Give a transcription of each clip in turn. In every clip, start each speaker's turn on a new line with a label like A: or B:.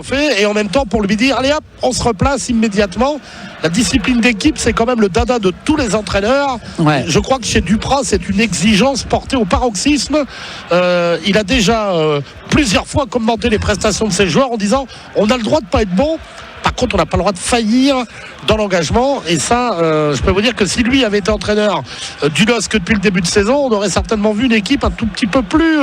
A: réchauffer et en même temps pour lui dire allez hop, on se replace immédiatement. La discipline d'équipe, c'est quand même le dada de tous les entraîneurs.
B: Ouais.
A: Je crois que chez Duprat, c'est une exigence portée au paroxysme. Il a déjà plusieurs fois commenté les prestations de ses joueurs en disant on a le droit de pas être bon. Par contre, on n'a pas le droit de faillir dans l'engagement. Et ça, je peux vous dire que si lui avait été entraîneur du LOSC depuis le début de saison, on aurait certainement vu une équipe un tout petit peu plus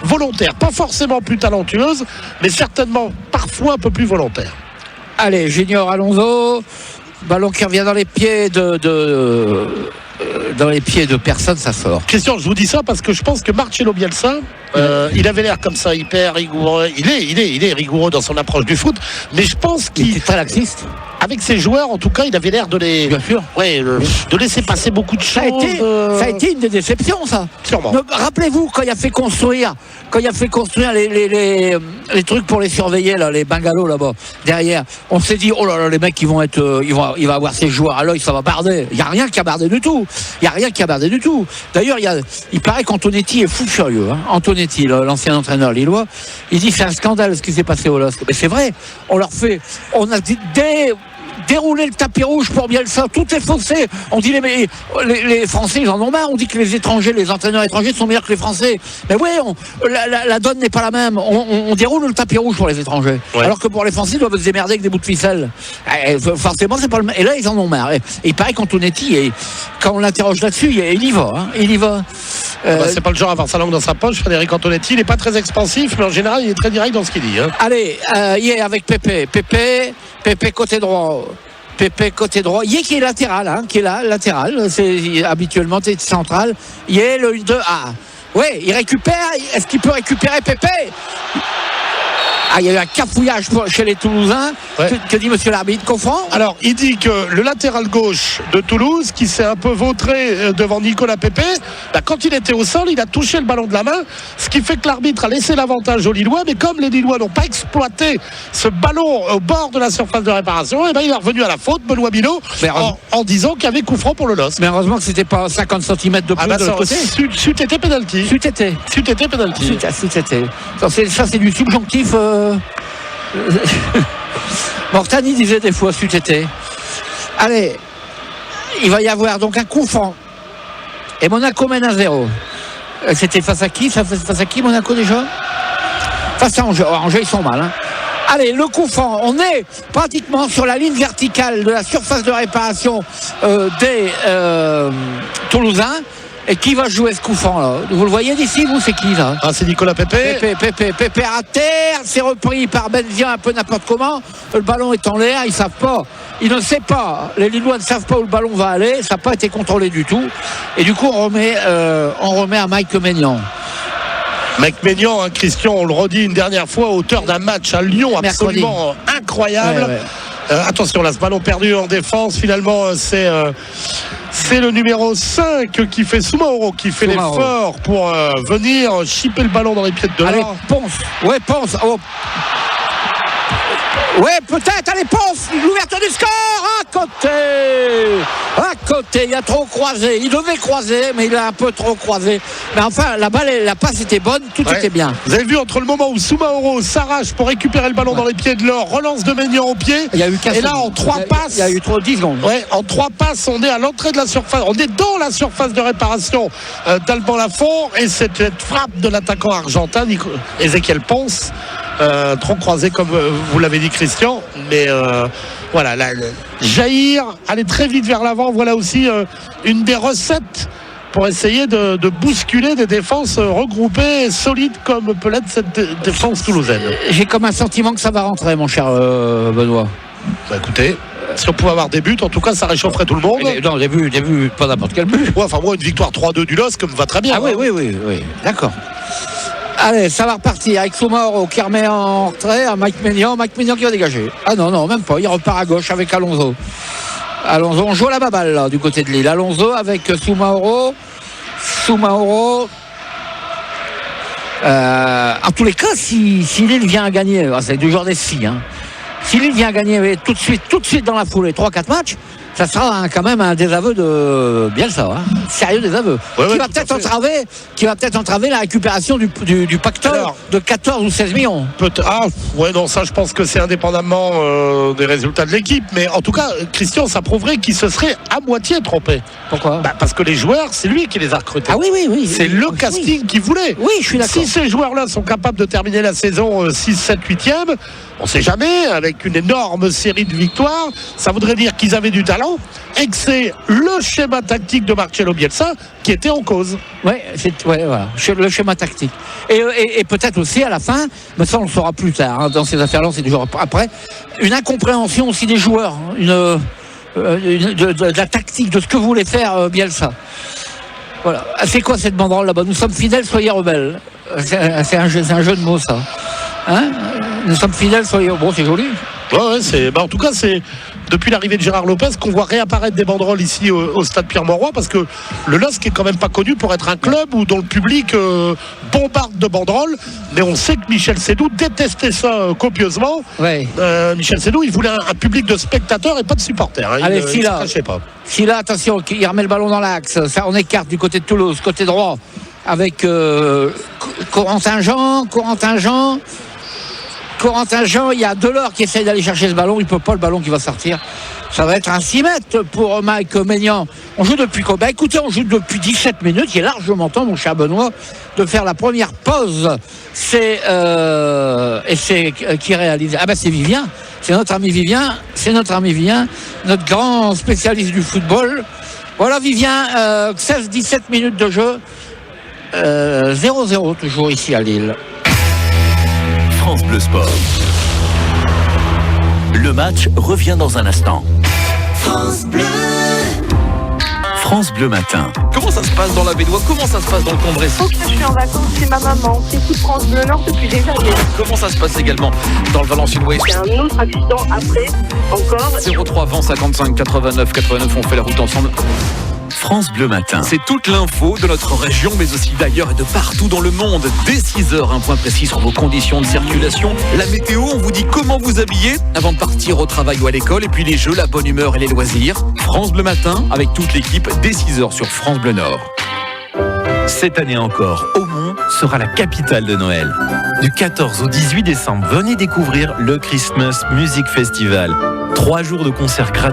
A: volontaire. Pas forcément plus talentueuse, mais certainement parfois un peu plus volontaire.
B: Allez, Junior Alonso. Ballon qui revient dans les pieds dans les pieds de personne, ça sort.
A: Christian, je vous dis ça parce que je pense que Marcelo Bielsa, il avait l'air comme ça hyper rigoureux. Il est rigoureux dans son approche du foot, mais je pense qu'il
B: est très laxiste.
A: Avec ses joueurs, en tout cas, il avait l'air de les,
B: bien sûr,
A: de laisser passer beaucoup de choses.
B: Ça a été une des déceptions, ça.
A: Sûrement.
B: Rappelez-vous quand il a fait construire les trucs pour les surveiller là, les bungalows là-bas derrière. On s'est dit oh là là, les mecs il va avoir ces joueurs à l'œil, ça va barder. Il y a rien qui a bardé du tout. D'ailleurs, il paraît qu'Antonetti est fou furieux. Hein. Antonetti, l'ancien entraîneur lillois, il dit c'est un scandale ce qui s'est passé au LOSC. Mais c'est vrai. On a dit dérouler le tapis rouge pour Bielsa, tout est faussé. On dit les Français ils en ont marre, on dit que les entraîneurs étrangers sont meilleurs que les Français. Mais oui, la donne n'est pas la même. On déroule le tapis rouge pour les étrangers, alors que pour les Français ils doivent se démerder avec des bouts de ficelle. Forcément c'est pas le même. Et là ils en ont marre. Et il paraît qu'Antonetti, quand on l'interroge là-dessus, il y va.
C: C'est pas le genre à avoir sa langue dans sa poche. Frédéric Antonetti, il n'est pas très expansif, mais en général il est très direct dans ce qu'il dit.
B: Allez, avec Pépé côté droit. Yé qui est latéral, qui est là, latéral, c'est habituellement central. Yé le 1-2. Oui, il récupère. Est-ce qu'il peut récupérer Pépé? Il y a eu un cafouillage chez les Toulousains. Que dit monsieur l'arbitre? Confond?
C: Alors, il dit que le latéral gauche de Toulouse, qui s'est un peu vautré devant Nicolas Pépé, quand il était au sol, il a touché le ballon de la main, ce qui fait que l'arbitre a laissé l'avantage aux Lillois, mais comme les Lillois n'ont pas exploité ce ballon au bord de la surface de réparation, il est revenu à la faute, Benoît Billot, en disant qu'il y avait coup franc pour le LOSC.
B: Mais heureusement que c'était pas 50 cm de plus de l'autre côté.
C: C'eût été pénalty.
B: Ça, c'est du subjonctif. Mortani disait des fois c'eût été. Allez, il va y avoir donc un coup franc et Monaco mène 1-0. C'était face à qui? Face à qui Monaco déjà? Face à Angers. Angers ils sont mal. Allez, le coup franc, on est pratiquement sur la ligne verticale de la surface de réparation des Toulousains. Et qui va jouer ce coup franc là? Vous le voyez d'ici, vous, c'est qui là?
C: C'est Nicolas Pépé.
B: Pépé à terre, c'est repris par Benzia un peu n'importe comment. Le ballon est en l'air, ils savent pas. Ils ne savent pas. Les Lillois ne savent pas où le ballon va aller. Ça n'a pas été contrôlé du tout. Et du coup, on remet à Mike Maignan.
C: Mike Maignan, Christian, on le redit une dernière fois, auteur d'un match à Lyon absolument incroyable. Attention là, ce ballon perdu en défense, finalement c'est le numéro 5 qui fait Soumaoro, qui fait l'effort pour venir chipper le ballon dans les pieds de Delors.
B: Allez, Ponce. Ouais, peut-être, allez, Ponce, l'ouverture du score, à côté, il a trop croisé, il devait croiser, mais il a un peu trop croisé. Mais enfin, la passe était bonne, tout était bien.
C: Vous avez vu, entre le moment où Soumaoro s'arrache pour récupérer le ballon dans les pieds de l'or, relance de Maignan au pied, et là, en 3 passes...
B: Il y a eu 10 secondes.
C: En 3 passes, on est à l'entrée de la surface, on est dans la surface de réparation d'Alban Lafont, et cette frappe de l'attaquant argentin, Ezequiel Ponce, trop croisé comme vous l'avez dit Christian, mais voilà, jaillir, aller très vite vers l'avant, voilà aussi une des recettes pour essayer de bousculer des défenses regroupées, solides comme peut l'être cette défense toulousaine.
B: J'ai comme un sentiment que ça va rentrer, mon cher Benoît.
C: Écoutez, si on pouvait avoir des buts, en tout cas ça réchaufferait tout le monde.
B: Non, des buts, pas n'importe quel but.
C: Moi, une victoire 3-2 du LOSC me va très bien.
B: Oui, d'accord. Allez, ça va repartir avec Soumaoro qui remet en retrait à Mike Maignan qui va dégager. Non, même pas, il repart à gauche avec Alonso, on joue à la baballe là, du côté de Lille. Alonso avec Soumaoro. En tous les cas, si Lille vient à gagner, c'est du genre des si, Si Lille vient gagner tout de suite dans la foulée, 3-4 matchs, ça sera quand même un désaveu de Bielsa, sérieux désaveu, qui va peut-être entraver la récupération du pactole de 14 ou 16 millions.
A: Non, ça je pense que c'est indépendamment des résultats de l'équipe, mais en tout cas, Christian, ça prouverait qu'il se serait à moitié trompé.
B: Pourquoi ?
A: Parce que les joueurs, c'est lui qui les a recrutés.
B: Ah oui.
A: C'est le casting qu'il voulait.
B: Oui, je suis d'accord.
A: Si ces joueurs-là sont capables de terminer la saison 6, 7, 8e, on ne sait jamais, avec une énorme série de victoires, ça voudrait dire qu'ils avaient du talent et que c'est le schéma tactique de Marcelo Bielsa qui était en cause.
B: Voilà, le schéma tactique. Et peut-être aussi à la fin, mais ça on le saura plus tard, dans ces affaires-là, c'est toujours après, une incompréhension aussi des joueurs, de la tactique, de ce que voulait faire Bielsa. Voilà. C'est quoi cette banderole là-bas ? Nous sommes fidèles, soyez rebelles. C'est un jeu de mots, ça. Nous sommes fidèles, soyez... Bon, c'est joli.
A: En tout cas, c'est depuis l'arrivée de Gérard Lopez qu'on voit réapparaître des banderoles ici au stade Pierre-Mauroy, parce que le LOSC est quand même pas connu pour être un club dont le public bombarde de banderoles, mais on sait que Michel Seydoux détestait ça copieusement. Michel Seydoux, il voulait un public de spectateurs et pas de supporters.
B: Allez,
A: il ne se cachait pas.
B: Silla, attention, il remet le ballon dans l'axe, ça on écarte du côté de Toulouse, côté droit, avec Corentin Jean, il y a Delors qui essaye d'aller chercher ce ballon, il ne peut pas, le ballon qui va sortir. Ça va être un 6 mètres pour Mike Maignan. On joue depuis quoi ? Écoutez, on joue depuis 17 minutes, il est largement temps, mon cher Benoît, de faire la première pause. C'est qui réalise ? C'est Vivien, c'est notre ami Vivien, notre grand spécialiste du football. Voilà Vivien, 16-17 minutes de jeu, 0-0 toujours ici à Lille.
D: France Bleu Sport. Le match revient dans un instant. France Bleu Matin.
E: Comment ça se passe dans la Baignoire ? Comment ça se passe dans le Cambrésis ?
F: Je suis en vacances chez ma maman, qui écoute France Bleu Nord depuis des années.
E: Comment ça se passe également dans le Valence-Sud-Ouest ?
F: Il y a un autre accident après, encore.
E: 03 20 55 89 89, on fait la route ensemble.
D: France Bleu Matin.
E: C'est toute l'info de notre région, mais aussi d'ailleurs et de partout dans le monde. Dès 6h, un point précis sur vos conditions de circulation. La météo, on vous dit comment vous habiller avant de partir au travail ou à l'école. Et puis les jeux, la bonne humeur et les loisirs. France Bleu Matin, avec toute l'équipe, dès 6h sur France Bleu Nord.
D: Cette année encore, Aumont sera la capitale de Noël. Du 14 au 18 décembre, venez découvrir le Christmas Music Festival. 3 jours de concerts gratuits.